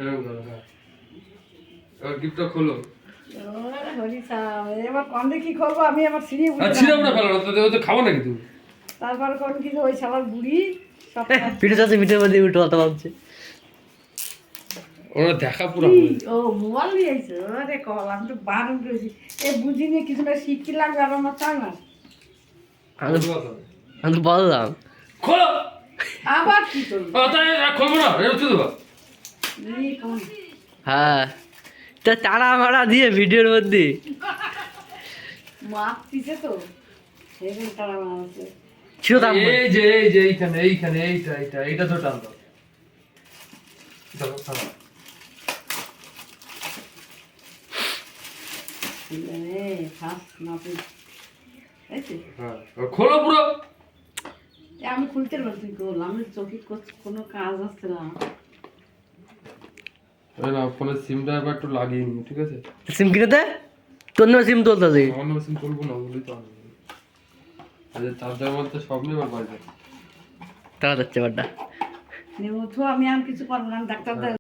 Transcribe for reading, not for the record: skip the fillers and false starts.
এরকম ধরো, হ্যাঁ। এবার গিফটটা খোলো। এবার কন্দে কি করবো আমি আমার সিঁড়ি আর ছিঁড়াবো না ফেলো না, তো খাবো নাকি তুমি? তারপর কোন কিছু ওই শালার বুড়ি সব পিঠে চাচ্ছে পিঠের মধ্যে উঠে কথা ভাবছে। ওরা দেখা পুরো ও মোবাইল নিয়ে আইছে আরে কল আমি তো বারণ করেছি এ বুঝিনি কিছু না শিখতে লাগবে আর আমার চাই না আমি তো বললাম খোলো। আবার কি করবো খোলবো না, এটা হচ্ছে দেবো। হ্যাঁ তা তাড়া মারা দিয়ে ভিডিওর মধ্যে মাছ দিছে তো সেখানে তারা বানাচ্ছে ছিল দাম এই যে এইখানে এইখানে এইটা তো টান দাও। দেখো, থামো। হ্যাঁ, এবার খোলো পুরো। আমি খুলতে পারবো তুই গোল আমি চোখে কোনো কাজ হচ্ছে না না ফোনের সিমটা এবার একটু লাগিয়ে নি, ঠিক আছে? সিম কিনে দে তোর নামে সিম তুলতেছি আমার নামে সিম তুলবো না, বলেই তো আমি চার্জার মধ্যে সব নিয়ে এবার বাজবে। তাড়া যাচ্ছে বাড্ডা আমি আর কিছু করবো না ডাক্তার